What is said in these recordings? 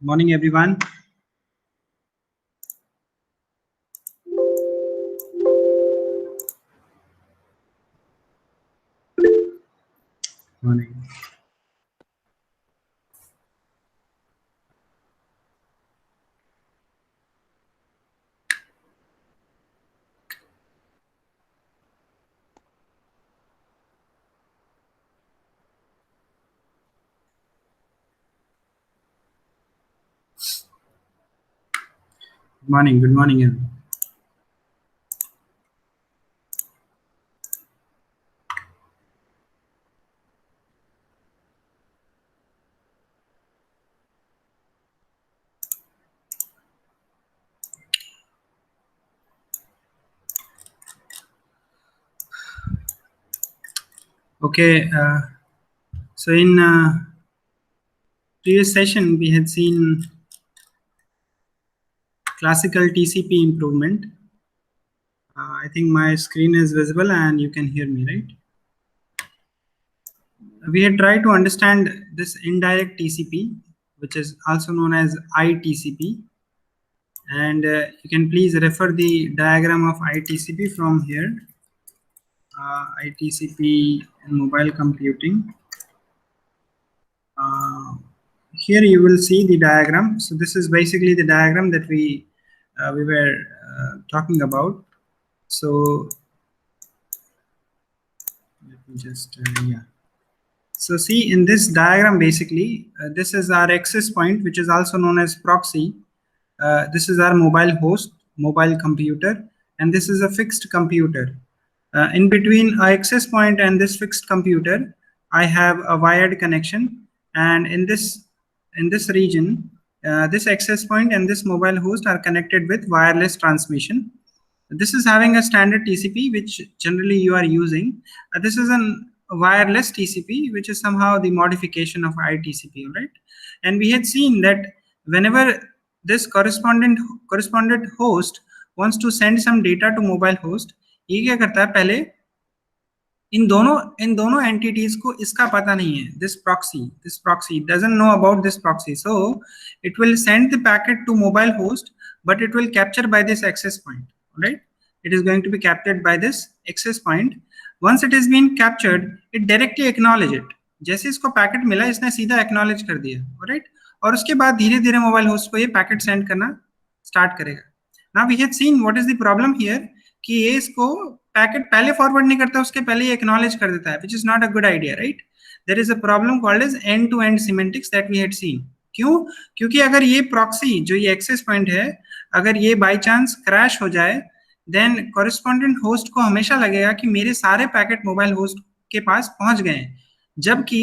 Morning, everyone. Morning. Good morning. Good morning, everyone. Okay. So in previous session, we had seen classical TCP improvement. I think my screen is visible and you can hear me, right? We had tried to understand this indirect TCP, which is also known as ITCP. And you can please refer the diagram of ITCP from here. ITCP and mobile computing. Here you will see the diagram. So this is basically the diagram that we were talking about. So let me just yeah. So see, in this diagram, basically this is our access point, which is also known as proxy. This is our mobile host, mobile computer, and this is a fixed computer. In between our access point and this fixed computer, I have a wired connection, and in this region, this access point and this mobile host are connected with wireless transmission. This is having a standard TCP, which generally you are using. This is a wireless TCP, which is somehow the modification of ITCP, right? And we had seen that whenever this correspondent host wants to send some data to mobile host, ये क्या करता है, पहले इन दोनों entities को इसका पता नहीं है. This proxy doesn't know about this proxy, so it will send the packet to mobile host, but it will capture by this access point, right? It is going to be captured by this access point. Once it is been captured, it directly acknowledge it. जैसे इसको packet मिला, इसने सीधा acknowledge कर दिया, right? और उसके बाद धीरे धीरे मोबाइल होस्ट को ये पैकेट सेंड करना स्टार्ट करेगा. Now we have seen what is the problem here, कि ये इसको पैकेट पहले फॉरवर्ड नहीं करता, उसके पहले ये एक्नॉलेज कर देता है, which is not a good idea, right? There is a problem called as end to end semantics that we had seen. क्यों? क्योंकि अगर ये प्रॉक्सी जो ये एक्सेस पॉइंट है, अगर ये बाय चांस क्रैश हो जाए, देन कॉरेस्पॉन्डेंट होस्ट को हमेशा लगेगा कि मेरे सारे पैकेट मोबाइल होस्ट के पास पहुंच गए हैं, जबकि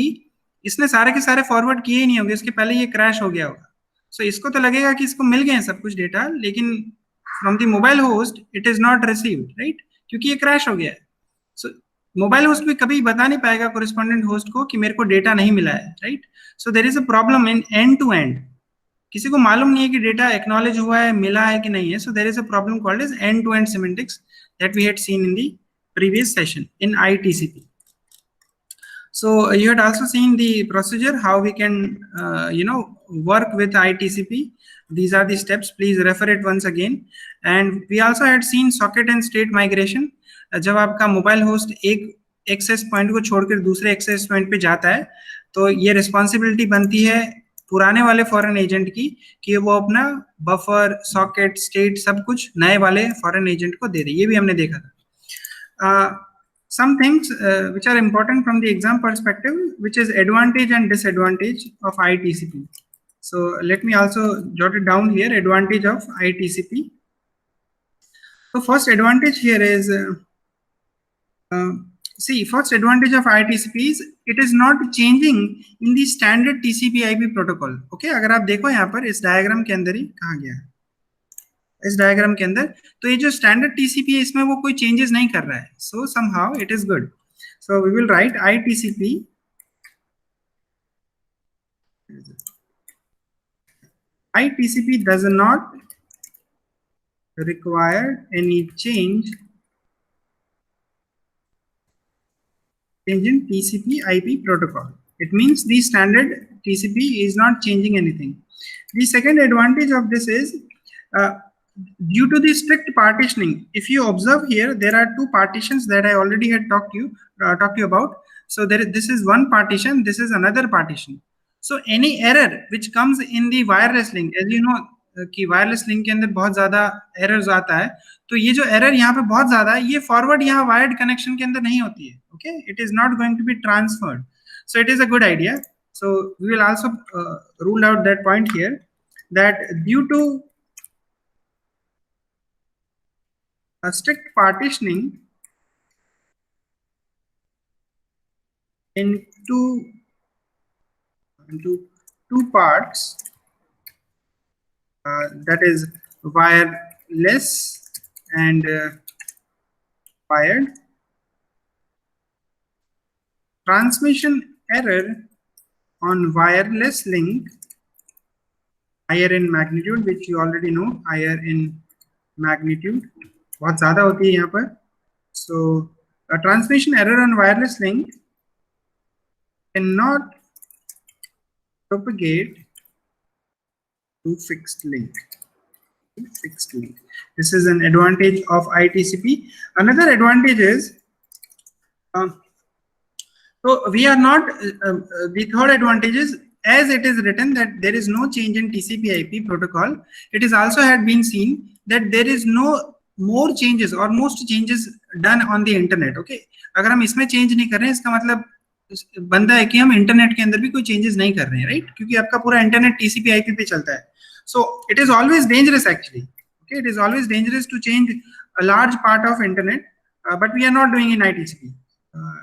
इसने सारे के सारे फॉरवर्ड किए ही नहीं होंगे, इसके पहले ये क्रैश हो गया होगा. सो इसको तो लगेगा कि इसको मिल गए सब कुछ डेटा, लेकिन from the mobile host it is not received, right? क्योंकि ये क्रैश हो गया है. सो मोबाइल होस्ट भी कभी बता नहीं पाएगा कॉरेस्पॉन्डेंट होस्ट को कि मेरे को डेटा नहीं मिला है, right? So there is a problem in end to end. किसी को मालूम नहीं है कि डेटा एक्नॉलेज हुआ है, मिला है कि नहीं है. So there is a problem called as end to end semantics that we had seen in the previous session in ITCP. So you had also seen the procedure how we can work with ITCP. These are the steps. Please refer it once again. And we also had seen socket and state migration. जब आपका mobile host एक access point को छोड़कर दूसरे access point पे जाता है, तो ये रिस्पॉन्सिबिलिटी बनती है पुराने वाले फॉरेन एजेंट की कि वो अपना बफर, सॉकेट, स्टेट सब कुछ नए वाले फॉरेन एजेंट को दे दे. ये भी हमने देखा था. Some things which are important from the exam perspective, which is advantage and disadvantage of ITCP. So let me also jot it down here, advantage of ITCP. So first advantage here is, see, first advantage of ITCP is it is not changing in the standard TCP/IP protocol. Okay, अगर आप देखो यहाँ पर इस diagram के अंदर ही कहाँ गया है, इस डायग्राम के अंदर, तो ये जो स्टैंडर्ड टीसीपी है इसमें वो कोई चेंजेस नहीं कर रहा है. So somehow it is good. So we will write ITCP. ITCP does not require any change in TCP/IP protocol. It means the standard TCP is not changing anything. The second advantage of this is due to the strict partitioning. If you observe here, there are two partitions that I already had talked to you about. So this is one partition, this is another partition. So any error which comes in the wireless link, as you know कि wireless link के अंदर बहुत ज्यादा errors आता है, तो ये जो एरर यहाँ पे बहुत ज्यादा है, ये फॉरवर्ड यहाँ वायर्ड कनेक्शन के अंदर नहीं होती है. Okay, it is not going to be transferred. So it is a good idea. So we will also rule out that point here, that due to a strict partitioning into two parts, that is wireless and wired, transmission error on wireless link higher in magnitude, which you already know, higher in magnitude, बहुत ज़्यादा होती है यहाँ पर. So a transmission error on wireless link cannot propagate to fixed link. Fixed link. This is an advantage of ITCP. Another advantage is, so we are not, the third advantage is, as it is written that there is no change in TCP/IP protocol, it is also had been seen that there is no more changes or most changes done on the internet. Okay, अगर हम इसमें change नहीं कर रहे हैं, इसका मतलब बनता है कि हम इंटरनेट के अंदर भी कोई चेंजेस नहीं कर रहे हैं, राइट? क्योंकि आपका पूरा इंटरनेट TCP/IP पे चलता है. So it is always dangerous actually. Okay, it is always dangerous to change a large part of internet, but we are not doing in ITCP.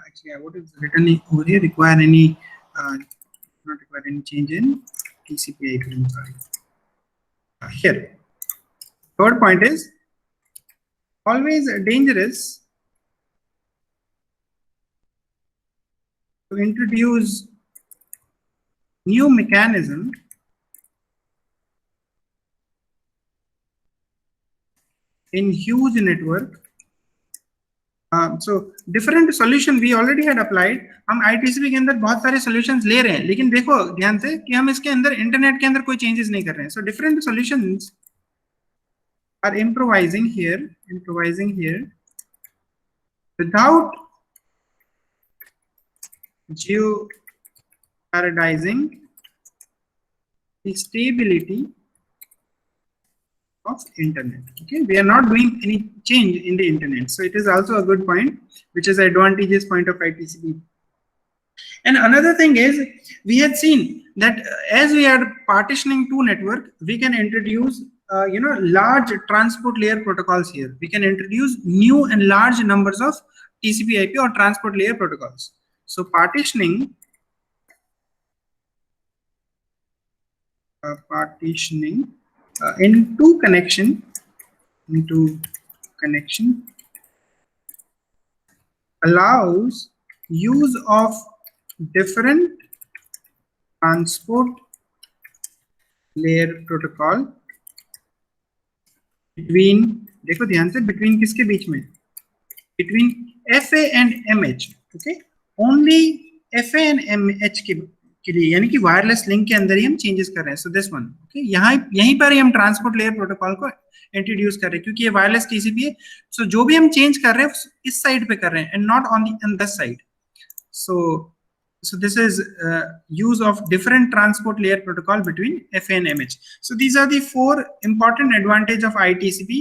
Actually, what is written over here? Require any not require any change in TCP/IP. I'm sorry. Here, third point is always dangerous to introduce new mechanism in huge network. So different solution we already had applied. हम ITCP के अंदर बहुत सारे solutions ले रहे हैं, लेकिन देखो ध्यान से कि हम इसके अंदर इंटरनेट के अंदर कोई changes नहीं कर रहे हैं. So different solutions are improvising here without jeopardizing the stability of internet. Okay, we are not doing any change in the internet, so it is also a good point, which is advantageous point of ITCP. And another thing is, we had seen that as we are partitioning two network, we can introduce large transport layer protocols here. We can introduce new and large numbers of TCP/IP or transport layer protocols. So partitioning into connection allows use of different transport layer protocol between, देखो ध्यान से, between किसके बीच में? Between FA and MH. Okay, only FA and MH के लिए, यानी कि wireless link के अंदर ही हम चेंजेस कर रहे हैं. सो दिस वन, ओके, यहीं पर ही हम ट्रांसपोर्ट लेयर प्रोटोकॉल को इंट्रोड्यूस कर रहे हैं, क्योंकि ये वायरलेस TCP है. सो जो भी हम चेंज कर रहे हैं इस साइड पे कर रहे हैं and not on this side. So this is use of different transport layer protocol between FA and MH. So these are the four important advantage of ITCP.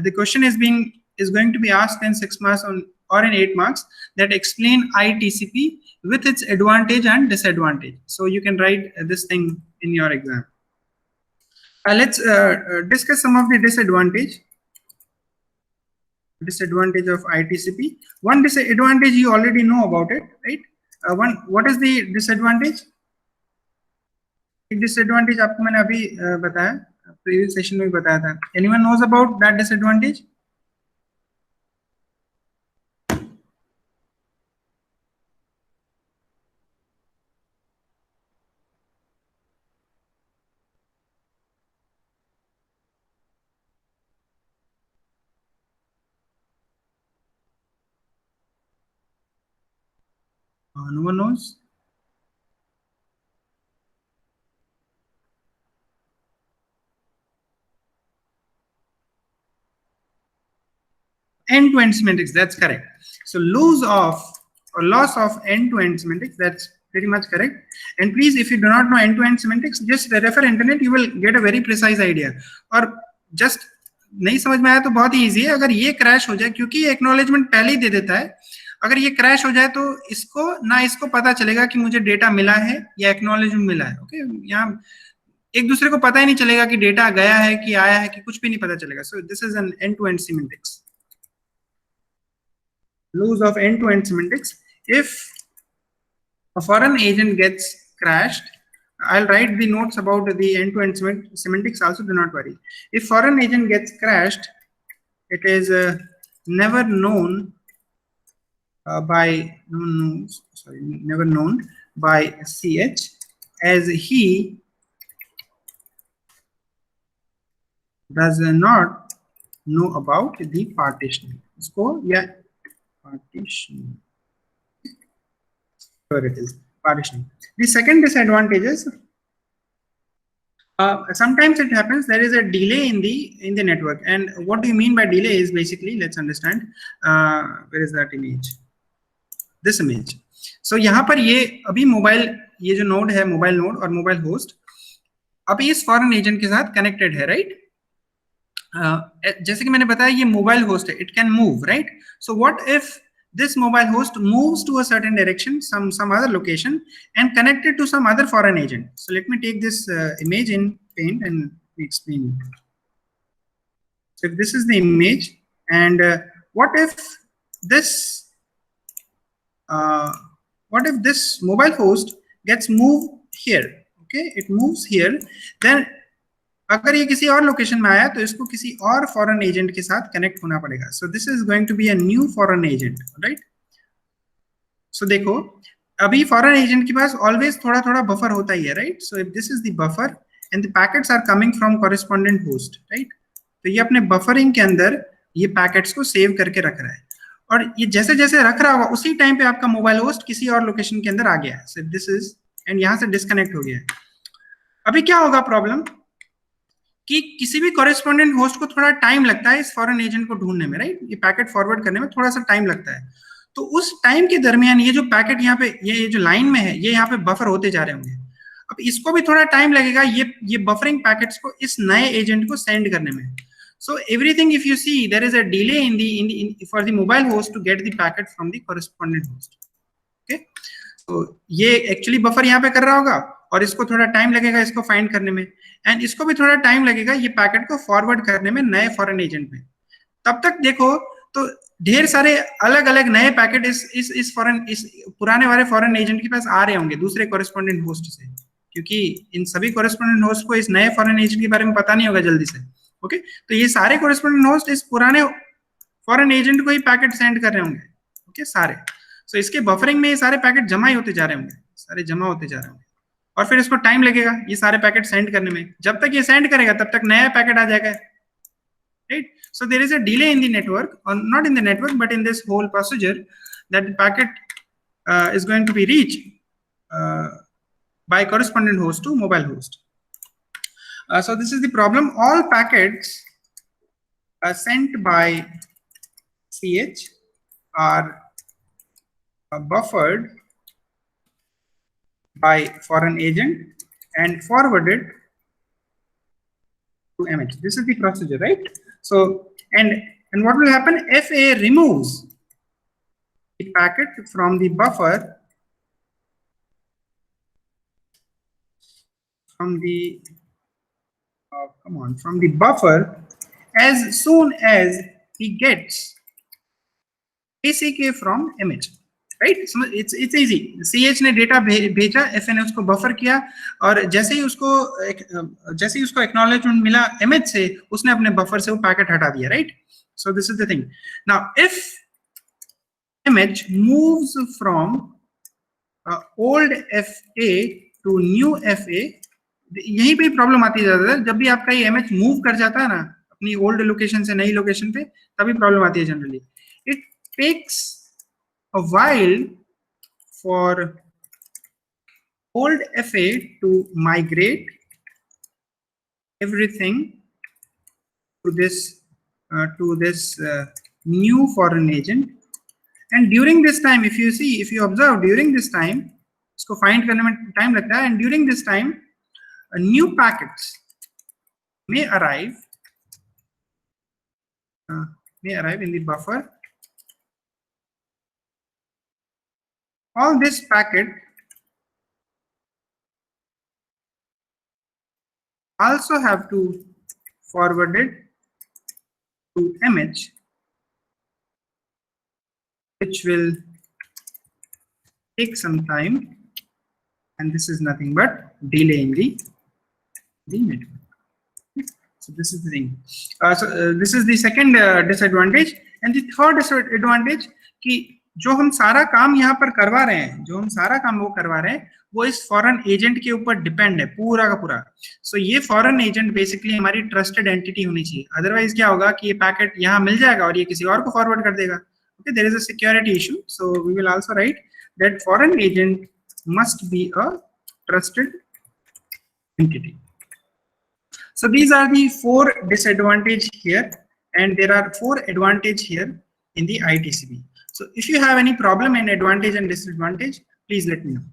The question is going to be asked in 6 marks or in 8 marks, that explain ITCP with its advantage and disadvantage. So you can write this thing in your exam. Let's discuss some of the disadvantage of ITCP. One disadvantage you already know about it, right? What is the disadvantage? Disadvantage आपको मैंने अभी बताया, previous session में बताया था. Anyone knows about that disadvantage? No one knows. end-to-end semantics. That's correct. So lose of or loss of end-to-end semantics. That's pretty much correct. And please, if you do not know end-to-end semantics, just refer internet. You will get a very precise idea. और just नहीं समझ में आया तो बहुत ही easy है. अगर ये crash हो जाए, क्योंकि ये acknowledgement पहले ही दे देता है, अगर ये क्रैश हो जाए तो इसको पता चलेगा कि मुझे डेटा मिला है या एक्नॉलेजमेंट मिला है. ओके, यहाँ एक दूसरे को पता ही नहीं चलेगा कि डेटा गया है कि आया है, कि कुछ भी नहीं पता चलेगा. So this is an end to end semantics. Lose of end to end semantics. If a foreign agent gets crashed, I'll write the notes about the end to end semantics also, do not worry. If foreign agent gets crashed, it is never known never known by CH, as he does not know about the partitioning. इसको या partition, where it is partitioning. The second disadvantage is sometimes it happens there is a delay in the network. And what do you mean by delay is basically, let's understand. Where is that image? This image. So यहाँ पर ये अभी mobile, ये जो node है, mobile node और mobile host अभी इस फॉरेन एजेंट के साथ कनेक्टेड है, राइट? जैसे कि मैंने बताया ये मोबाइल होस्ट है, it can move, right? So what if this mobile host moves to a certain direction, some other location, and connected to some other foreign agent. So let me take this image in Paint and explain it. So if this is the image, and what if this mobile host gets moved here? Okay, it moves here. Then अगर ये किसी और location में आया तो इसको किसी और फॉरेन एजेंट के साथ कनेक्ट होना पड़ेगा. So this is going to be a new foreign agent, right? So देखो अभी फॉरेन एजेंट के पास ऑलवेज थोड़ा थोड़ा बफर होता ही है, right? So if this is the buffer and the packets are coming from correspondent host, right? तो ये अपने बफरिंग के अंदर ये पैकेट्स को सेव करके रख रहा है, और ये जैसे जैसे रख रहा होगा उसी टाइम पे आपका मोबाइल होस्ट किसी और लोकेशन के अंदर आ गया है. सो दिस इज, एंड यहाँ से डिस्कनेक्ट हो गया है. अभी क्या होगा प्रॉब्लम कि किसी भी कॉरेस्पॉन्डेंट होस्ट को थोड़ा टाइम लगता है इस फॉरेन एजेंट को ढूंढने में, राइट? ये पैकेट फॉरवर्ड करने में थोड़ा सा टाइम लगता है. तो उस टाइम के दरमियान ये जो पैकेट यहाँ पे, ये जो लाइन में है, ये यहाँ पे बफर होते जा रहे होंगे. अब इसको भी थोड़ा टाइम लगेगा ये बफरिंग पैकेट्स को इस नए एजेंट को सेंड करने में. So everything, if you see, there is a delay in for the mobile host to get the packet from the correspondent host. Okay, तो ये एक्चुअली बफर यहाँ पे कर रहा होगा और इसको थोड़ा टाइम लगेगा इसको फाइंड करने में, एंड इसको भी थोड़ा टाइम लगेगा ये पैकेट को फॉरवर्ड करने में नए फॉरेन एजेंट में. तब तक देखो तो ढेर सारे अलग अलग नए पैकेट इस पुराने वाले फॉरेन एजेंट के पास आ रहे होंगे दूसरे कॉरेस्पॉन्डेंट होस्ट से, क्योंकि इन सभी कॉरेस्पॉन्डेंट होस्ट को इस नए फॉरेन एजेंट के बारे में पता नहीं होगा जल्दी से. ओके, तो ये सारे कॉरेस्पॉन्डेंट होस्ट इस पुराने फॉरेन एजेंट को ही पैकेट सेंड कर रहे होंगे. ओके, सारे. सो इसके बफरिंग में ये सारे पैकेट जमा ही होते जा रहे होंगे, सारे जमा होते जा रहे होंगे, और फिर इसको टाइम लगेगा ये सारे पैकेट सेंड करने में. जब तक ये सेंड करेगा तब तक नया पैकेट आ जाएगा, right? So there is a delay in the network, और not in the network but in this whole procedure, that the packet is going to be reach by correspondent host to mobile host. So this is the problem. All packets sent by CH are buffered by foreign agent and forwarded to MH. This is the procedure, right? So and what will happen if FA removes the packet from the buffer, from the buffer, as soon as he gets ACK from MH, right? So it's easy. CH ने data भेजा, FA ने उसको buffer किया, और जैसे ही उसको acknowledgement मिला MH से, उसने अपने बफर से वो पैकेट हटा दिया, right? So this is the thing. Now if MH moves from old FA to new FA, यहीं पे प्रॉब्लम आती है ज्यादातर. जब भी आपका ये MH मूव कर जाता है ना अपनी ओल्ड लोकेशन से नई लोकेशन पे, तभी प्रॉब्लम आती है generally. It takes a while for old FA to migrate everything to this new foreign agent, and during this time, if you observe, during this time इसको find करने में time लगता है, and during this time new packets may arrive in the buffer. All this packet also have to forward it to MH, which will take some time, and this is nothing but delay in the network. So this is the thing. This is the second disadvantage, and the third disadvantage कि जो हम सारा काम यहाँ पर करवा रहे हैं, वो इस फॉरेन एजेंट के ऊपर डिपेंड है पूरा का पूरा. सो ये फॉरेन एजेंट बेसिकली हमारी ट्रस्टेड एंटिटी होनी चाहिए. अदरवाइज क्या होगा कि ये पैकेट यहाँ मिल जाएगा और ये किसी और को फॉरवर्ड कर देगा. Okay, there is a security issue. So we will also write that foreign agent must be a trusted entity. So these are the 4 disadvantage here, and there are 4 advantage here in the ITCP. So if you have any problem in advantage and disadvantage, please let me know.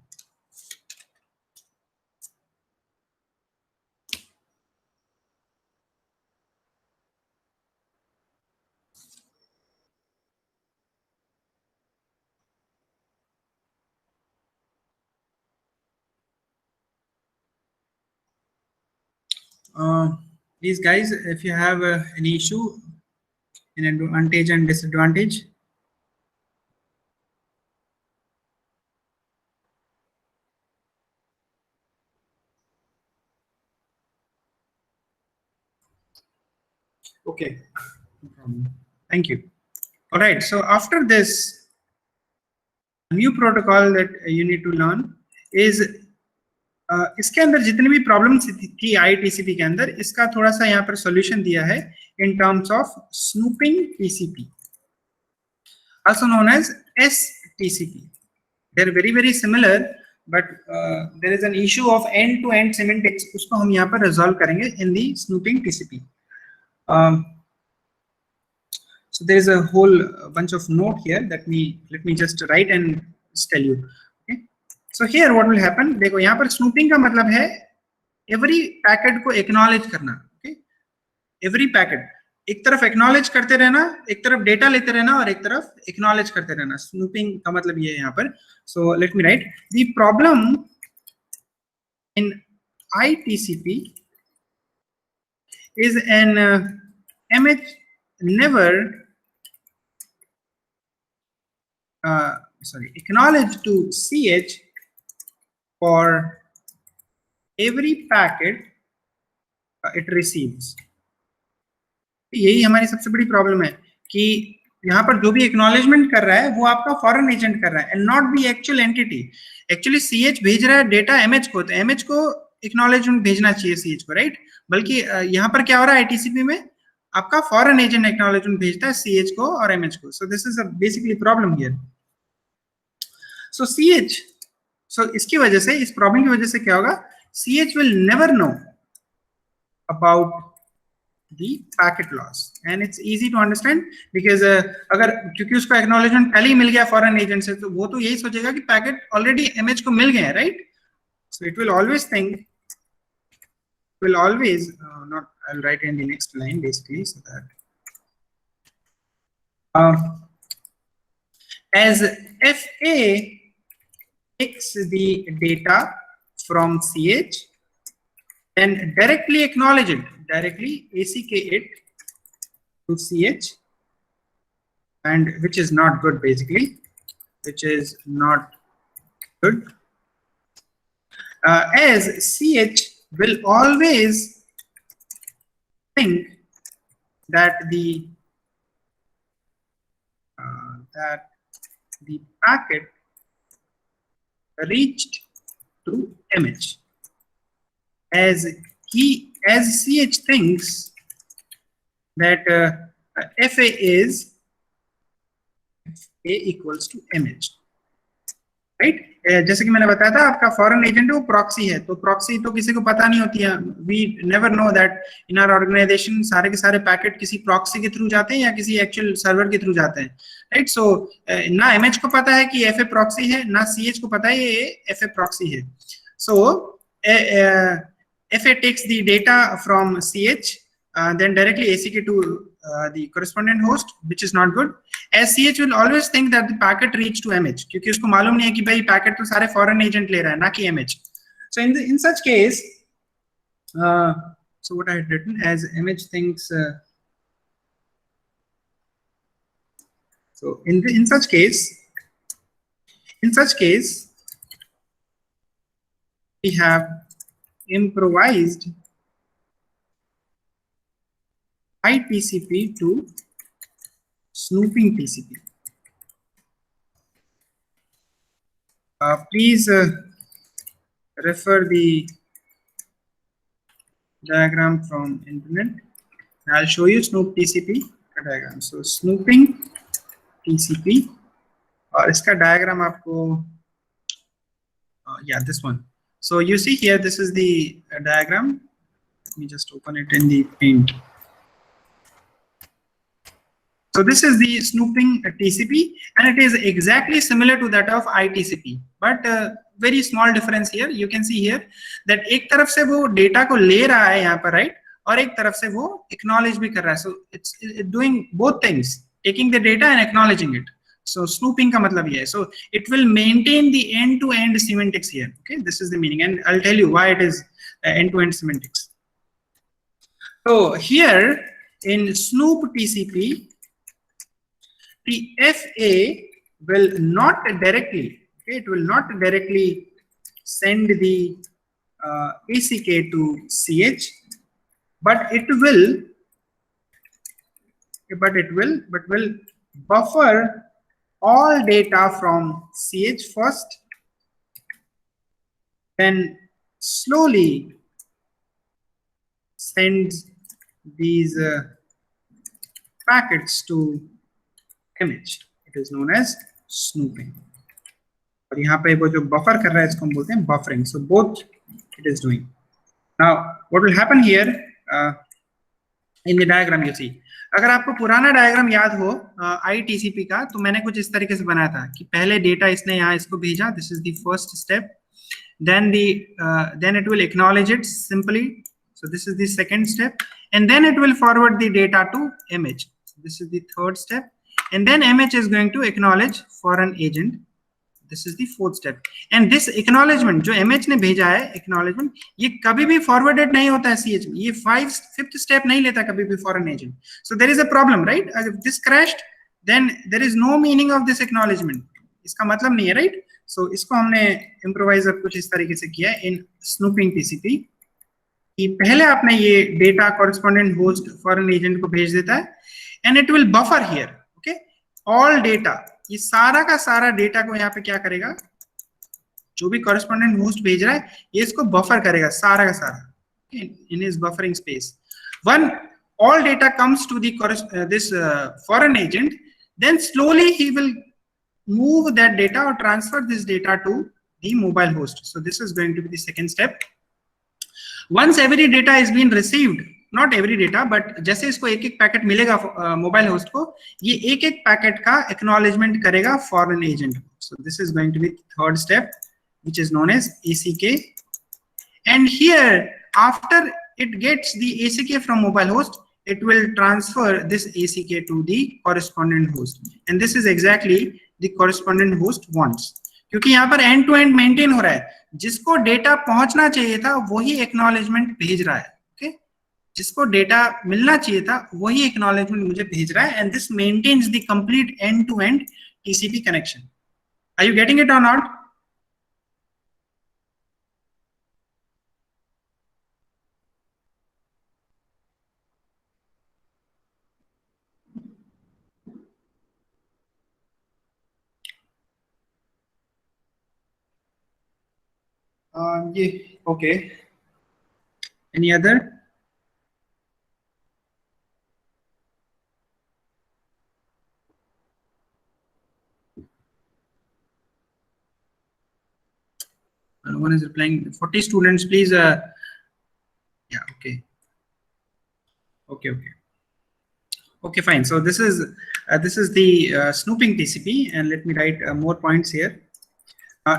Please guys, if you have any issue in advantage and disadvantage. Okay, no problem. Thank you. All right, so after this, new protocol that you need to learn is इसके अंदर जितनी भी problems थी ITCP के अंदर, इसका थोड़ा सा यहाँ पर सॉल्यूशन दिया है in terms of snooping TCP, also known as STCP. They're very similar, but there is an issue of end-to-end semantics. उसको हम यहाँ पर resolve करेंगे in the snooping TCP. So there is a whole bunch of note here that let me just write and tell you. Okay. So here what will happen? देखो यहाँ पर snooping का मतलब है every packet को acknowledge करना. Okay. Every packet एक तरफ acknowledge करते रहना, एक तरफ data लेते रहना और एक तरफ acknowledge करते रहना. Snooping का मतलब ये है यहाँ पर. So let me write. The problem in ITCP is an MH never acknowledge to CH for every packet it receives. यही हमारी सबसे बड़ी प्रॉब्लम है कि यहाँ पर जो भी एक्नॉलेजमेंट कर रहा है वो आपका फॉरेन एजेंट कर रहा है, and not the actual entity. Actually CH भेज रहा है डेटा MH को, तो MH को एक्नॉलेजमेंट भेजना चाहिए CH को, राइट? बल्कि यहाँ पर क्या हो रहा है ITCP में, आपका फॉरेन एजेंट एक्नॉलेजमेंट भेजता है CH को और MH को. सो this is a basically problem here. So CH, सो इसकी वजह से, इस प्रॉब्लम की वजह से क्या होगा, CH will never know about the packet loss, and it's easy to understand because अगर क्योंकि उसको एक्नॉलेजमेंट पहले ही मिल गया फॉरेन एजेंट से, तो वो तो यही सोचेगा कि पैकेट ऑलरेडी MH को मिल गए हैं, right? So it will always think, will always not, I'll write in the next line basically, so that as FA takes the data from CH and directly acknowledge it, directly ACK it to CH, and which is not good basically, which is not good. As CH will always think that the packet reached to MH, as CH thinks that FA equals to MH, right? जैसे कि मैंने बताया था आपका foreign agent वो proxy है, तो proxy तो किसी को पता नहीं होती है, we never know that in our organization सारे के सारे पैकेट किसी प्रॉक्सी के थ्रू जाते हैं या किसी एक्चुअल सर्वर के थ्रू जाते हैं, राइट। सो ना एमएच को पता है कि एफए प्रॉक्सी है, ना सीएच को पता है ये एफए प्रॉक्सी है। सो FA takes the data from CH, then directly ACK to the correspondent host, which is not good. As CH will always think that the packet reached to MH, क्योंकि उसको मालूम नहीं है कि भाई पैकेट तो सारे फॉरेन एजेंट ले रहा है ना कि MH. So in such case, so what I had written as MH thinks. So in such case, we have improvised ITCP to snooping TCP. Please refer the diagram from internet. I'll show you Snoop TCP diagram. So snooping TCP और इसका diagram आपको yeah, this one. So you see here, this is the diagram. Let me just open it in the Paint. So this is the snooping TCP, and it is exactly similar to that of ITCP, but very small difference here. You can see here that एक तरफ से वो data को ले रहा है यहाँ पर, right, और एक तरफ से वो acknowledge भी कर रहा है. So it's doing both things, taking the data and acknowledging it. So snooping का मतलब ये है. So it will maintain the end-to-end semantics here. Okay, this is the meaning, and I'll tell you why it is end-to-end semantics. So here in Snoop TCP, the FA will not directly, okay, it will not directly send the ACK to CH, but it will buffer all data from CH first, then slowly sends these packets to MH. It is known as snooping. और यहाँ पे वो जो buffer कर रहा है इसको हम बोलते हैं buffering. So both it is doing. Now what will happen here in the diagram you see. अगर आपको पुराना डायग्राम याद हो ITCP का, तो मैंने कुछ इस तरीके से बनाया था कि पहले डेटा इसने यहाँ इसको भेजा, this is the first step, then it will acknowledge it simply, so this is the second step, and then it will forward the data to MH, this is the third step, and then MH is going to acknowledge for an agent, this is the fourth step, and this acknowledgement जो MH ने भेजा है acknowledgement, ये कभी भी forwarded नहीं होता है CH में, ये fifth step नहीं लेता कभी भी for an agent. So there is a problem, right? If this crashed, then there is no meaning of this acknowledgement. इसका मतलब नहीं है, right? So इसको हमने improvise कुछ इस तरीके से किया है in snooping TCP कि पहले आपने ये data correspondent host foreign agent को भेज देता है, and it will buffer here, okay, all data, ये सारा का सारा डेटा को यहाँ पे क्या करेगा, जो भी correspondent host भेज रहा है ये इसको बफर करेगा सारा का सारा in his buffering space. When all data comes to the this foreign agent, then slowly he will move that data or transfer this data to the mobile host. So this is going to be the second step. Once every data is being received, not every data, but जैसे इसको एक एक packet मिलेगा mobile host को, ये एक एक packet का एक्नॉलेजमेंट करेगा फॉरेन एजेंट को. So this is going to be third step, which is known as ACK. And here, after it gets the ACK from mobile host, it will transfer this ACK to the correspondent host. And this is exactly the correspondent host wants. क्योंकि यहाँ पर and to and maintain हो रहा है, जिसको data पहुंचना चाहिए था वही एक्नॉलेजमेंट भेज रहा है, ओके, जिसको डेटा मिलना चाहिए था वही एक्नॉलेजमेंट मुझे भेज रहा है, and this maintains the complete end to end TCP connection. Are you getting it or not? Yeah, okay. Any other? No one is replying. 40 students, please. Yeah, okay. Okay, fine. So this is the snooping TCP, and let me write more points here.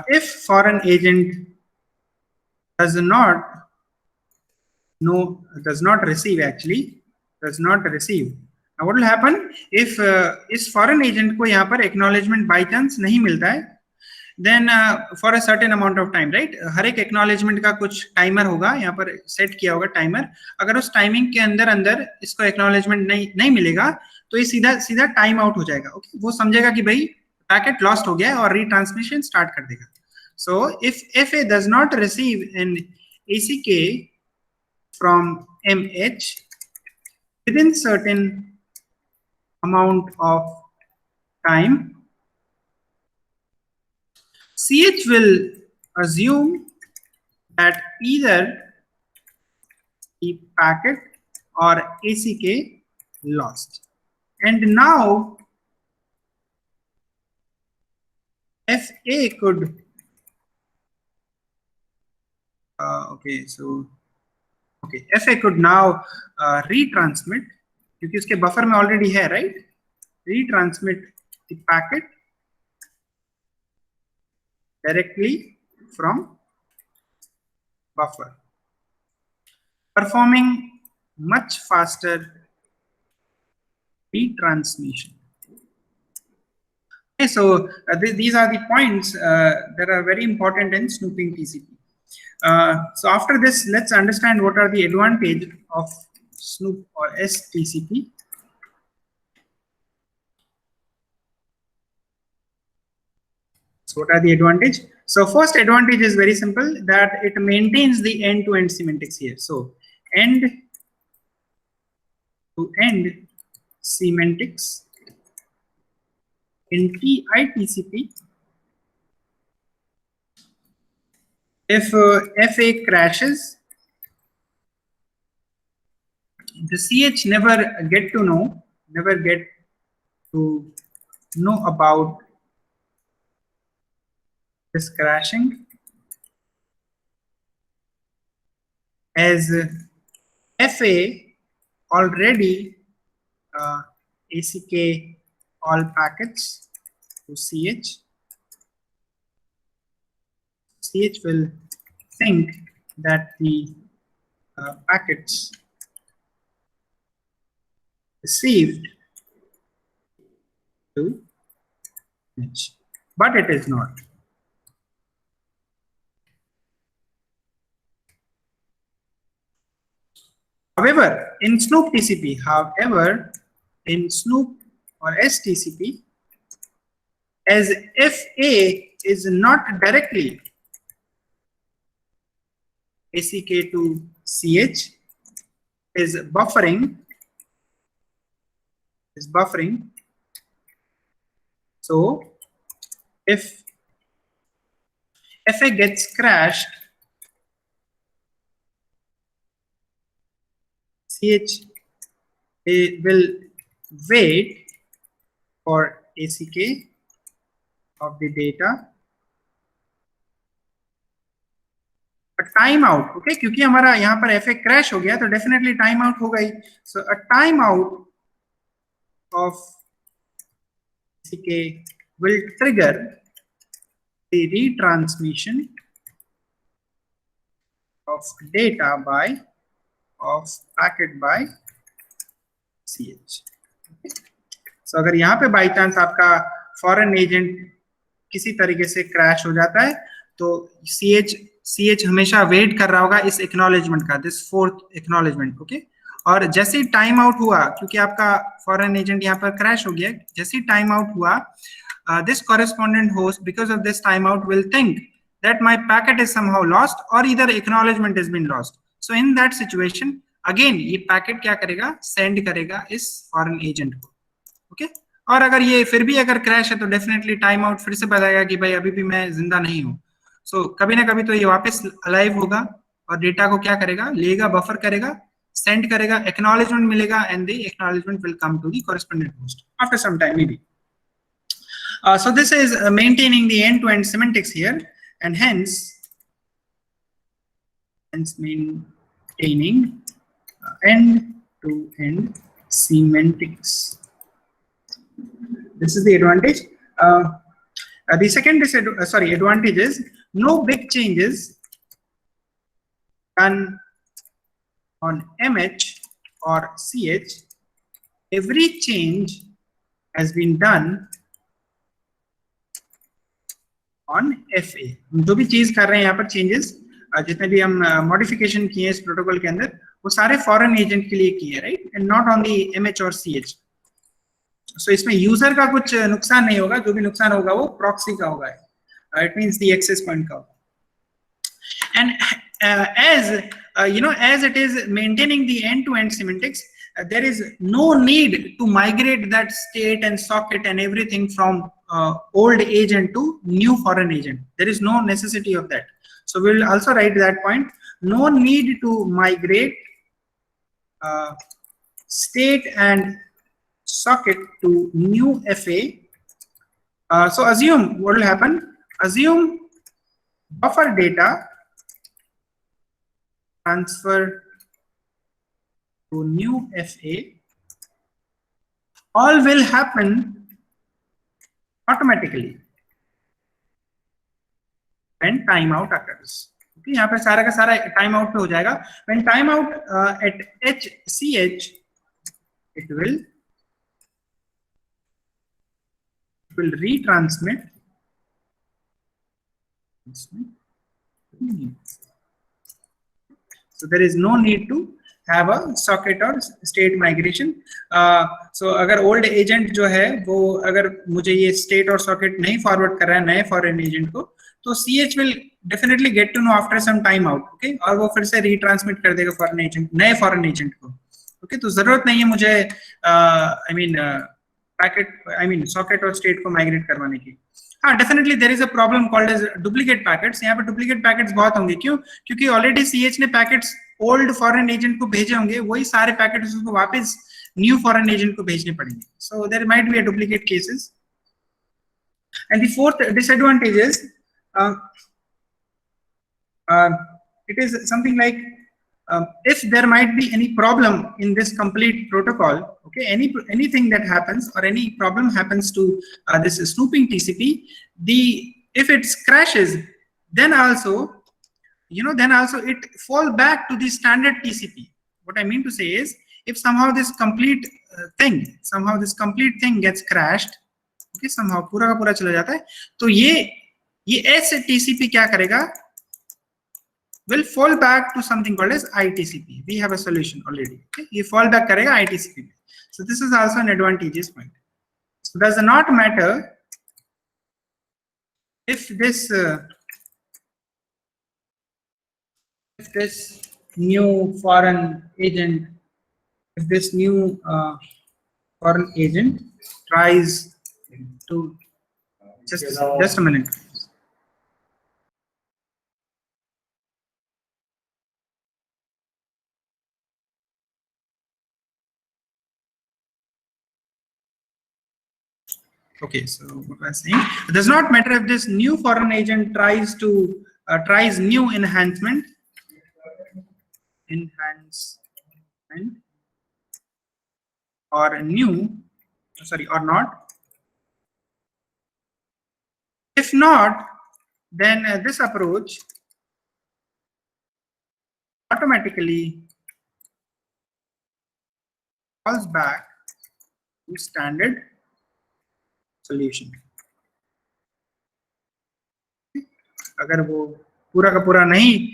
If foreign agent does not receive, now what will happen if इस foreign agent को यहाँ पर acknowledgement by chance नहीं मिलता है, then for a certain amount of time, right, हर एक acknowledgement का कुछ timer होगा, यहाँ पर set किया होगा timer, अगर उस timing के अंदर इसको acknowledgement नहीं मिलेगा तो ये सीधा time out हो जाएगा. Okay, वो समझेगा कि भाई packet lost हो गया और retransmission start कर देगा. So if FA does not receive an ACK from MH within certain amount of time, CH will assume that either the packet or ACK lost. And now FA could FA could now retransmit, क्योंकि उसके buffer में already है, right, retransmit the packet directly from buffer, performing much faster retransmission. Okay, so these are the points that are very important in snooping TCP. So after this, let's understand what are the advantages of Snoop or STCP. So what are the advantages? So first advantage is very simple, that it maintains the end-to-end semantics here. So end-to-end semantics in TITCP. If FA crashes, the CH never get to know about this crashing, as FA already ACK all packets to CH. CH will think that the packets received to H, but it is not. However, in Snoop TCP, in Snoop or STCP, as FA is not directly ACK to CH, is buffering. So if FA gets crashed, CH will wait for ACK of the data, a timeout. Okay, क्योंकि हमारा यहाँ पर FA crash हो गया तो definitely time out होगा ही. So a timeout of ACK will trigger the retransmission of data of packet by CH. Okay. So अगर यहाँ पे बाई चांस आपका फॉरेन एजेंट किसी तरीके से क्रैश हो जाता है तो CH हमेशा वेट कर रहा होगा इस एक्नॉलेजमेंट का, दिस फोर्थ एक्नॉलेजमेंट. ओके, और जैसे ही टाइम आउट हुआ, क्योंकि आपका फॉरेन एजेंट यहाँ पर क्रैश हो गया, जैसे ही टाइम आउट हुआ, this correspondent host, because of this timeout, will think that my packet is somehow lost or either acknowledgement has been lost. So in that situation, again ये packet क्या करेगा, send करेगा इस foreign agent को. Okay, और अगर ये फिर भी अगर क्रैश है तो डेफिनेटली टाइम आउट फिर से बताएगा कि भाई अभी भी मैं जिंदा नहीं हूँ. सो कभी ना कभी तो ये वापस अलाइव होगा और डेटा को क्या करेगा, लेगा, बफर करेगा, सेंड करेगा, एक्नॉलेजमेंट मिलेगा, and the acknowledgement will come to the correspondent host after some time maybe. So this is maintaining the end-to-end semantics here, and hence hence maintaining end-to-end semantics. This is the advantage. The second advantage is no big changes done on MH or CH. Every change has been done on FA. जो भी चीज कर रहे हैं यहाँ पर changes, जितने भी हम मॉडिफिकेशन किए इस प्रोटोकॉल के अंदर, वो सारे फॉरेन एजेंट के लिए किए, right, and not on the MH और CH. सो इसमें यूजर का कुछ नुकसान नहीं होगा, जो भी नुकसान होगा वो प्रॉक्सी का होगा. It means the access point का होगा. And as it is maintaining the end-to-end semantics, there is no need to migrate that state and socket and everything from old agent to new foreign agent. There is no necessity of that. So we will also write that point. No need to migrate state and socket to new FA. So assume what will happen. Assume buffer data transfer to new FA. All will happen automatically when timeout occurs. Okay, यहाँ पे सारा का सारा timeout पे हो जाएगा. When timeout at HCH, it will retransmit. So there is no need to have a socket or state migration. So अगर old agent जो है वो अगर मुझे ये state और socket नहीं forward कर रहा है नए foreign agent को, तो CH will definitely get to know after some time out. Okay, और वो फिर से retransmit कर देगा foreign agent, नए foreign agent को. Okay, तो जरूरत नहीं है मुझे socket और state को migrate करवाने की. हाँ, definitely there is a problem called as duplicate packets. यहाँ पर डुप्लीकेट पैकेट्स बहुत होंगे. क्यों? क्योंकि ऑलरेडी CH ने पैकेट्स ओल्ड फॉरेन एजेंट को भेजे होंगे, वही सारे पैकेट्स उसको वापस न्यू फॉरेन एजेंट को भेजने पड़ेंगे. So there might be a duplicate cases. And the fourth disadvantage is it is something like if there might be any problem in this complete protocol, okay, anything that happens or any problem happens to this snooping TCP, if it crashes, then also it fall back to the standard TCP. What I mean to say is, if somehow this complete thing gets crashed, okay, somehow पूरा का पूरा चला जाता है, तो ये ऐसे TCP क्या करेगा, will fall back to something called as ITCP. We have a solution already. Okay, ये fall back करेगा ITCP. So this is also an advantageous point. So does not matter if this new foreign agent, tries to just a minute. Okay, so what I was saying, it does not matter if this new foreign agent tries new enhancement or not. If not, then this approach automatically falls back to standard solution. अगर वो पूरा का पूरा नहीं,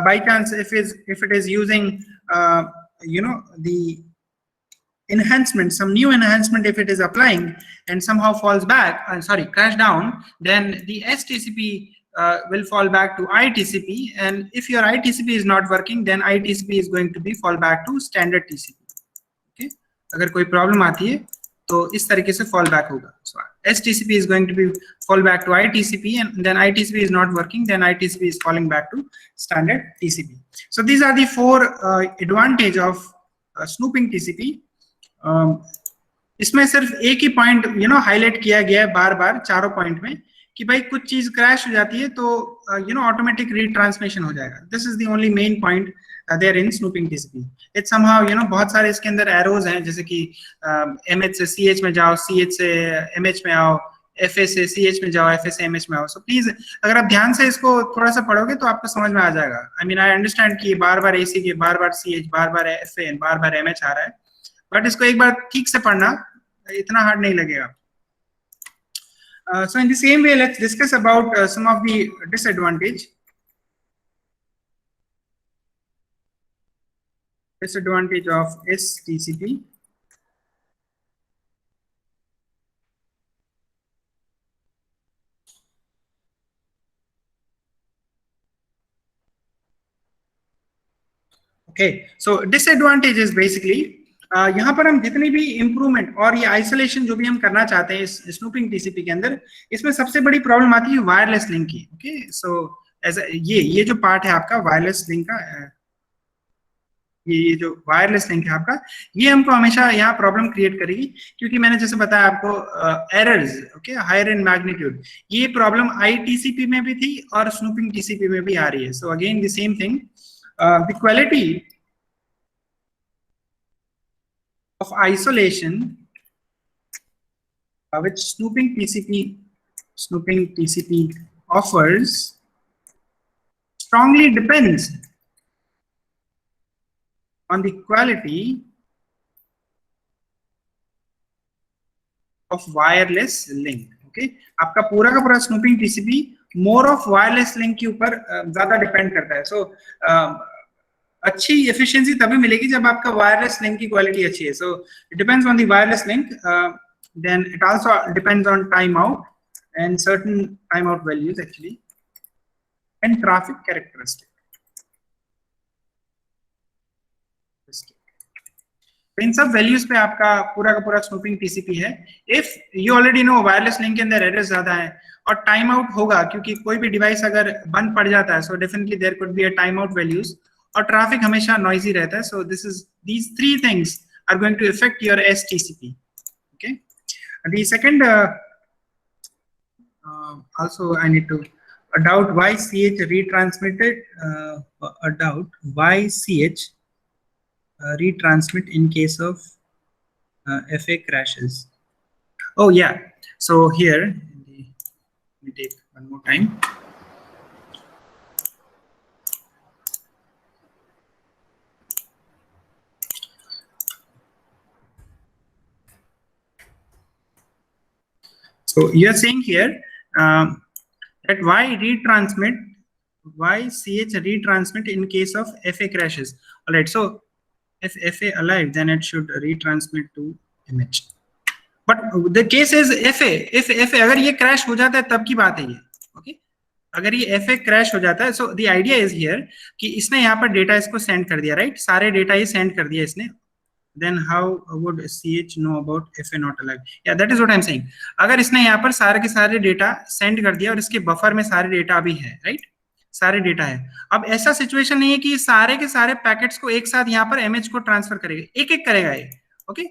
by chance if it is using the enhancement, some new enhancement, if it is applying and somehow falls back, crash down, then the STCP will fall back to ITCP, and if your ITCP is not working, then ITCP is going to be fall back to standard TCP. Okay, अगर कोई problem आती है तो इस तरीके से fall back होगा. So STCP is going to be fall back to ITCP, and then ITCP is not working, then ITCP is falling back to standard TCP. So these are the four advantage of snooping TCP. इसमें सिर्फ एक ही point highlight किया गया है बार बार चारों point में, कि भाई कुछ चीज क्रैश हो जाती है तो ऑटोमेटिक रीट्रांसमिशन हो जाएगा. This is the only main point there in snooping TCP. It's somehow बहुत सारे इसके अंदर एरोज हैं, जैसे कि एमएच से सीएच में जाओ, सीएच से एमएच में आओ, एफए से सीएच में जाओ, एफए से एमएच में आओ. सो प्लीज अगर आप ध्यान से इसको थोड़ा सा पढ़ोगे तो आपको समझ में आ जाएगा. आई मीन आई अंडरस्टैंड कि बार बार एसी के, बार बार सीएच, बार बार एफए, बार बार एमएच आ रहा है, बट इसको एक बार ठीक से पढ़ना, इतना हार्ड नहीं लगेगा. So in the same way, let's discuss about some of the disadvantage of STCP. Okay, so disadvantage is basically यहाँ पर हम जितनी भी इंप्रूवमेंट और ये आइसोलेशन जो भी हम करना चाहते हैं इस स्नूपिंग टीसीपी के अंदर, इसमें सबसे बड़ी प्रॉब्लम आती है वायरलेस लिंक की. ओके, सो एज ये जो पार्ट है आपका वायरलेस लिंक का, ये जो वायरलेस लिंक है आपका, ये हमको हमेशा यहाँ प्रॉब्लम क्रिएट करेगी, क्योंकि मैंने जैसे बताया आपको errors, okay, higher in magnitude. ये प्रॉब्लम आईटीसीपी में भी थी और स्नूपिंग टीसीपी में भी आ रही है. So again the same thing, the quality of isolation which snooping TCP offers strongly depends on the quality of wireless link. Okay, आपका पूरा का पूरा snooping TCP more of wireless link के ऊपर ज्यादा डिपेंड करता है. सो अच्छी एफिशिएंसी तभी मिलेगी जब आपका वायरलेस लिंक की क्वालिटी अच्छी है. So it depends on the wireless link, then it also depends on time out and certain time out values actually, and traffic characteristic. इन सब वैल्यूज पे आपका पूरा का पूरा स्नूपिंग टीसीपी है. If you already know wireless link के अंदर एरर्स ज्यादा है और टाइम आउट होगा, क्योंकि कोई भी डिवाइस अगर बंद पड़ जाता है, so definitely there could be a time out values, और ट्रैफिक हमेशा नॉइजी रहता है. सो these three things are going to affect your STCP. Okay, the second also I need to doubt why CH retransmitted, retransmit in case of FA crashes. Oh yeah, so here let me take one more time. So you are saying here that why CH retransmit in case of FA crashes. All right, so if FA alive, then it should retransmit to MH. But the case is FA. if FA अगर ये crash हो जाता है तब की बात है ये. Okay, अगर ये FA crash हो जाता है, so the idea is here कि इसने यहाँ पर डेटा इसको सेंड कर दिया, right? सारे डेटा ये सेंड कर दिया इसने. Then how would CH know about FA not alive? Yeah, that is what I'm saying. अगर इसने यहाँ पर सारे के सारे डेटा सेंड कर दिया और इसके बफर में सारे डेटा भी है, राइट? सारे डेटा है. अब ऐसा सिचुएशन नहीं है कि सारे के सारे पैकेट्स को एक साथ यहाँ पर एमएच को ट्रांसफर करेगा, एक एक करेगा ये. ओके,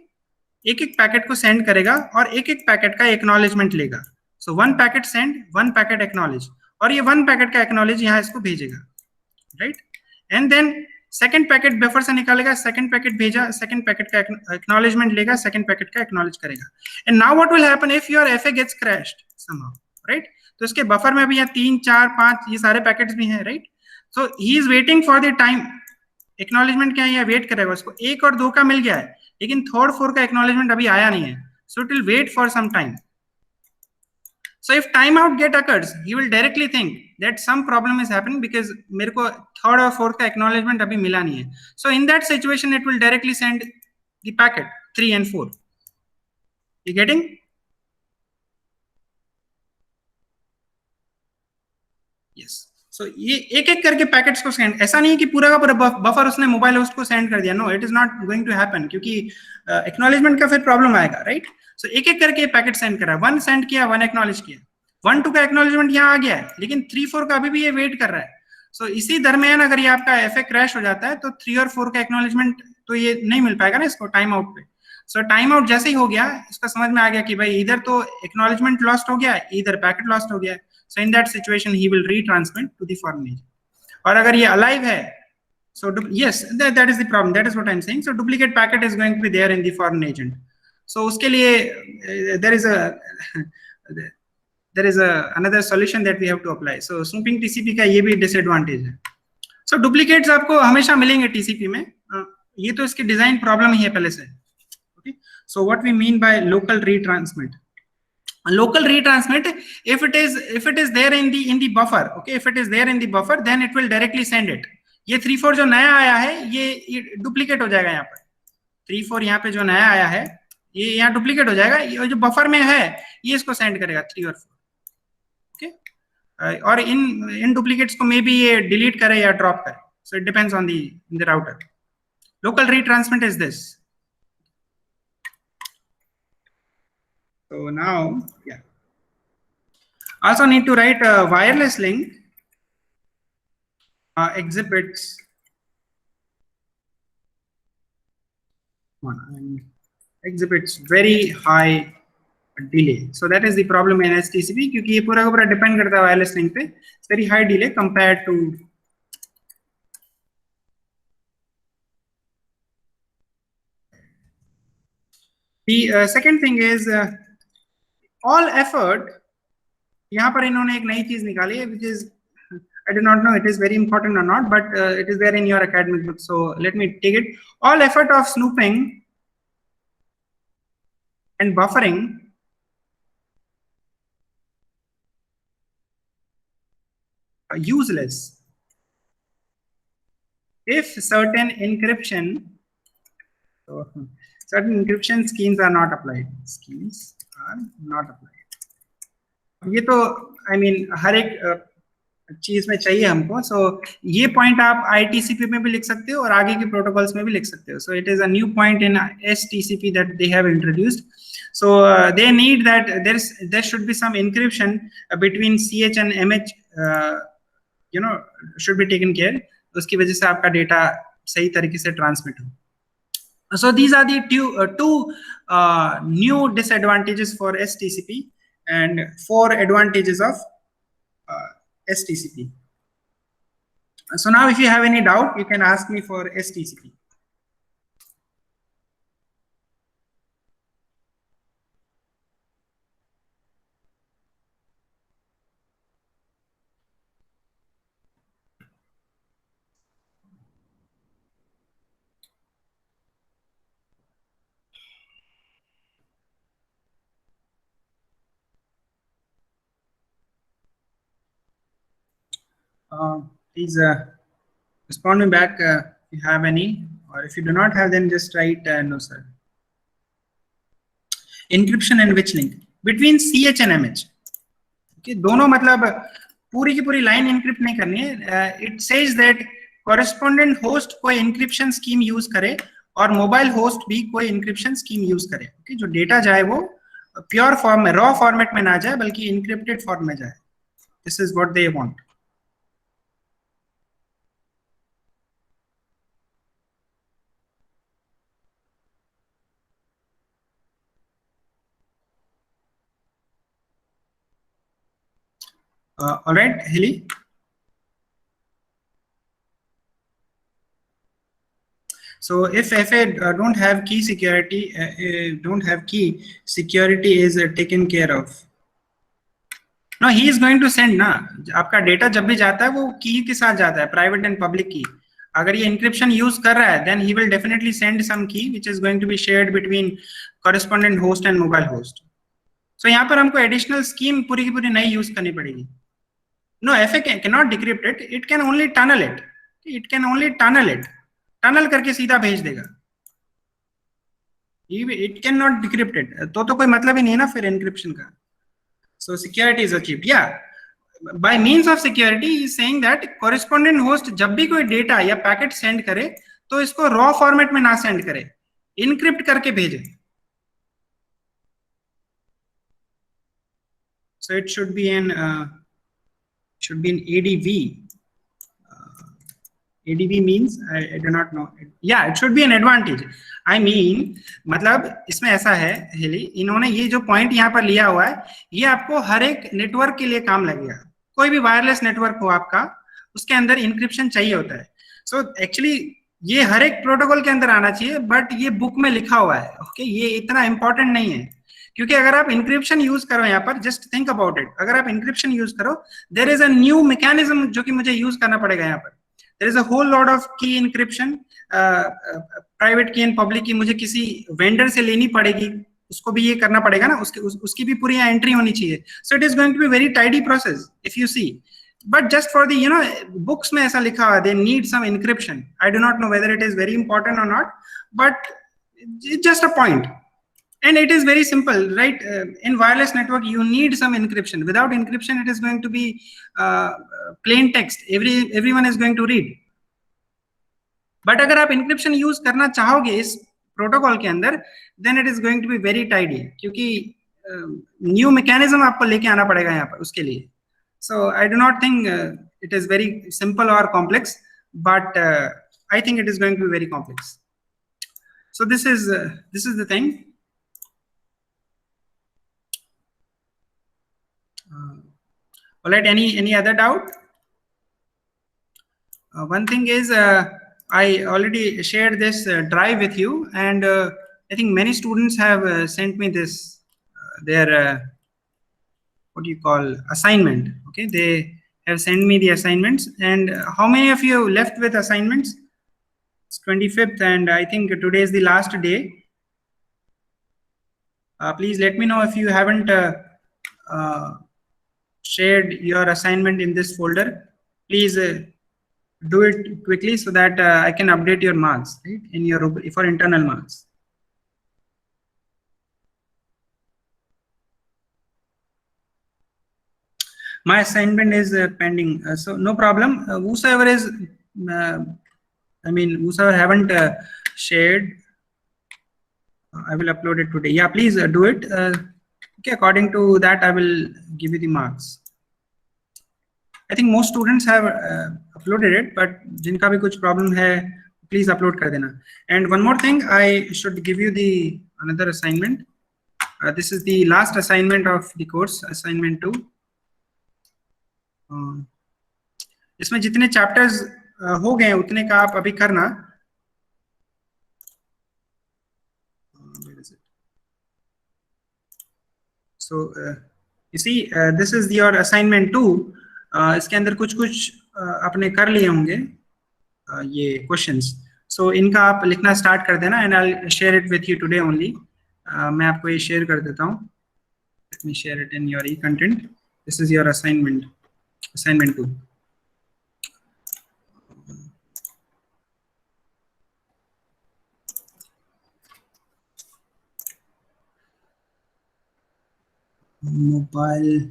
एक एक पैकेट को सेंड करेगा और एक एक पैकेट का एक्नॉलेजमेंट लेगा. So one packet send, one packet acknowledge, और ये वन पैकेट का एक्नॉलेज यहाँ इसको भेजेगा, right? And then second packet buffer से निकालेगा, सेकंड पैकेट भेजा, सेकंड पैकेट का एक्नॉलेजमेंट लेगा, सेकंड पैकेट का एक्नॉलेज करेगा. And now what will happen if your FA gets crashed somehow, right? तो इसके बफर में भी यहाँ 3, 4, 5 ये सारे पैकेट्स भी हैं, right? So he is waiting for the time. Acknowledgement क्या है, यहाँ वेट करेगा. उसको 1 और 2 का मिल गया है, लेकिन 3rd 4 का एक्नॉलेजमेंट अभी आया नहीं है. So it will wait for some time. So if timeout get occurs, he will directly think that some problem is happening because मेरे को 3rd और 4th का acknowledgement अभी मिला नहीं है. So in that situation, it will directly send the packet 3 and 4. You getting? Yes. So ये एक एक करके पैकेट्स को सेंड, ऐसा नहीं है कि पूरा का पूरा बफर उसने मोबाइल होस्ट को सेंड कर दिया. No, it is not going to happen, क्योंकि एक्नॉलेजमेंट का फिर प्रॉब्लम आएगा, राइट? सो एक एक करके पैकेट सेंड करा, 1 सेंड किया, 1 एक्नॉलेज किया, 1, 2 का एक्नॉलेजमेंट यहाँ आ गया है, लेकिन 3, 4 का अभी भी ये वेट कर रहा है. सो इसी दरमियान अगर ये आपका एफए क्रैश हो जाता है तो 3 और 4 का एक्नॉलेजमेंट तो ये नहीं मिल पाएगा ना इसको टाइम आउट पे. सो टाइम आउट जैसे ही हो गया, इसका समझ में आ गया कि भाई इधर तो एक्नॉलेजमेंट लॉस्ट हो गया, इधर पैकेट लॉस्ट हो गया. So in that situation he will retransmit to the foreign agent. और अगर ये अलाइव है, so yes, that is the problem, that is what I'm saying. So duplicate packet is going to be there in the foreign agent. So उसके लिए there is a another solution that we have to apply. So snooping TCP का ये भी disadvantage है. So duplicates आपको हमेशा मिलेंगे TCP में. ये तो इसकी डिजाइन प्रॉब्लम ही है पहले से. Okay. So what we mean by local retransmit? Local retransmit, if it is there in the buffer, okay, if it is there in the buffer, then it will directly send it. ये 3.4 जो नया आया है ये duplicate हो जाएगा. यहाँ पर 3.4 यहाँ पे जो नया आया है ये यहाँ डुप्लीकेट हो जाएगा. ये जो बफर में है ये इसको सेंड करेगा 3 और 4. ओके. और इन डुप्लीकेट्स को मे बी ये डिलीट करे या ड्रॉप करे. सो it depends on the router. Local retransmit is this. So now, yeah. Also need to write a wireless link exhibits very high delay. So that is the problem in STCP, क्योंकि ये पूरा का पूरा depend करता है wireless link पे. It's very high delay compared to the second thing is all effort. यहाँ पर इन्होंने एक नई चीज निकाली है, which is I do not know it is very important or not, but it is there in your academic book. So let me take it. All effort of snooping and buffering are useless if certain encryption schemes are not applied. Schemes are not applied. ये तो I mean हर एक चीज में चाहिए हमको. सो ये point आप ITCP में भी लिख सकते हो और आगे के प्रोटोकॉल्स में भी लिख सकते हो. So it is a new point in STCP that they have introduced. So they need that there should be some encryption between CH and MH, you know, should be taken care. उसकी वजह से आपका data सही तरीके से transmit हो. So these are the two new disadvantages for STCP and 4 advantages of STCP. So now if you have any doubt, you can ask me for STCP. Please respond me back if you have any, or if you do not have, then just write no sir. Encryption and which link? Between CH and MH. Okay, दोनों मतलब पूरी की पूरी line encrypt नहीं करनी है. It says that correspondent host कोई encryption scheme use करे और mobile host भी कोई encryption scheme use करे. Okay, जो डेटा जाए वो pure form में, raw format में ना जाए, बल्कि encrypted form में जाए. This is what they want. All right, Hilly. So if FA don't have key security, security is taken care of. No, he is going to send ना. आपका data जब भी जाता है वो की के साथ जाता है, प्राइवेट एंड पब्लिक की. अगर ये encryption यूज कर रहा है, then he will definitely send some key which is going to be shared between correspondent host and mobile host. So यहाँ पर हमको additional scheme पूरी की पूरी नई यूज करनी पड़ेगी. No, FA cannot decrypt it. It can only tunnel it. It can only tunnel it. Tunnel करके सीधा भेज देगा. It cannot decrypt it. तो कोई मतलब ही नहीं है ना फिर encryption का. So security is achieved. Yeah. By means of security, he is saying that correspondent host जब भी कोई डेटा या पैकेट सेंड करे तो इसको raw format में ना सेंड करे, encrypt करके भेजे. So it should be an ADV, ADB means I do not know. Yeah, it should be an advantage. I mean, मतलब इसमें ऐसा है हेली, इन्होंने ये जो पॉइंट यहाँ पर लिया हुआ है, ये आपको हर एक नेटवर्क के लिए काम लगेगा. कोई भी वायरलेस नेटवर्क हो आपका, उसके अंदर इंक्रिप्शन चाहिए होता है. सो एक्चुअली ये हर एक प्रोटोकॉल के अंदर आना चाहिए, बट ये बुक में लिखा हुआ है. ओके, ये इतना इंपॉर्टेंट नहीं है, क्योंकि अगर आप इंक्रिप्शन यूज करो यहाँ पर, जस्ट थिंक अबाउट इट, अगर आप इंक्रिप्शन यूज करो, there is a new mechanism जो कि मुझे यूज करना पड़ेगा यहाँ पर. There is a whole lot of key encryption, private key and public key मुझे किसी वेंडर से लेनी पड़ेगी, उसको भी ये करना पड़ेगा ना, उसकी भी पूरी एंट्री होनी चाहिए. So it is going to be very tidy process if you see. But just for the, books में ऐसा लिखा हुआ, they need some encryption. I do not know whether it is very important or not, but it's just a point. And it is very simple, right? In wireless network, you need some encryption. Without encryption, it is going to be plain text. Everyone is going to read. But अगर आप encryption use करना चाहोगे इस protocol के अंदर, then it is going to be very tidy, क्योंकि new mechanism आपको लेके आना पड़ेगा यहाँ पर उसके लिए. So I do not think it is very simple or complex, but I think it is going to be very complex. So this is the thing. All right. Any other doubt? One thing is I already shared this drive with you, and I think many students have sent me this their what do you call assignment. Okay, they have sent me the assignments. And how many of you left with assignments? It's 25th, and I think today is the last day. Please let me know if you haven't shared your assignment in this folder. Please do it quickly so that I can update your marks, right, in your for internal marks. My assignment is pending, so no problem. Whosoever is, whosoever haven't shared, I will upload it today. Yeah, please do it. Okay, according to that, I will give you the marks. I think most students have uploaded it, but जिनका भी कुछ problem है, please upload कर देना. And one more thing, I should give you the another assignment. This is the last assignment of the course, assignment 2. इसमें जितने chapters हो गए उतने का आप अभी करना. So you see, this is your assignment 2. इसके अंदर कुछ आपने कर लिए होंगे ये क्वेश्चंस. So इनका आप लिखना स्टार्ट कर देना, and I'll share it with you today only. मैं आपको ये शेयर कर देता हूँ. Let me share it in your e-content. This is your assignment 2. Mobile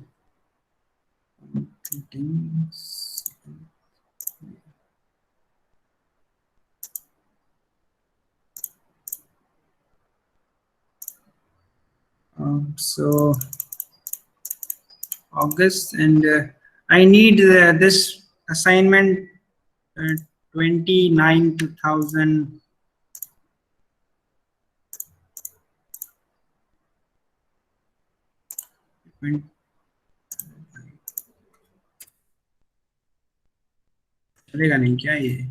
computing. So August, and I need this assignment 29 2000. चलेगा नहीं क्या ये?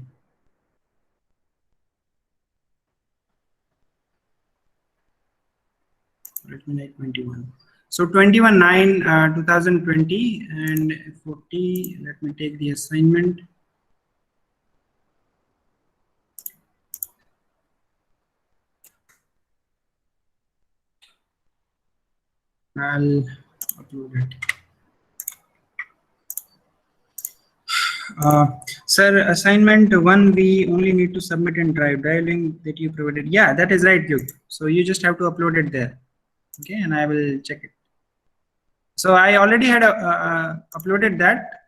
Let me write 21. So 21/9/2020 and 40. Let me take the assignment. I'll upload it. Sir, assignment 1 we only need to submit in Drive link that you provided. Yeah, that is right, Duke. So you just have to upload it there. Okay, and I will check it. So I already had uploaded that.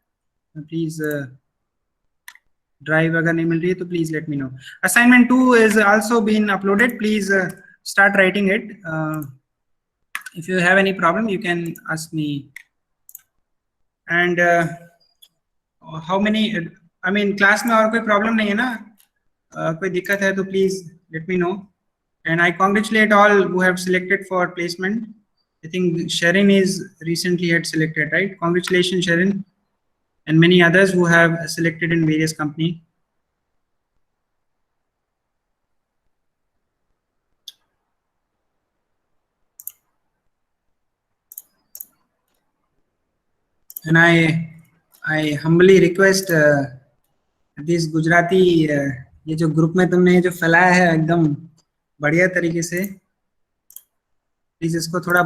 Please Drive अगर नहीं मिल रही है तो please let me know. Assignment 2 is also been uploaded. Please start writing it. If you have any problem, you can ask me. And how many I mean class में और कोई problem नहीं है ना? कोई दिक्कत है तो please let me know. And I congratulate all who have selected for placement. I think Sharon is recently had selected, right? Congratulations, Sharon, and many others who have selected in various company. And I humbly request this Gujarati ये जो group में तुमने जो फैलाया है एकदम बढ़िया तरीके से, प्लीज इसको थोड़ा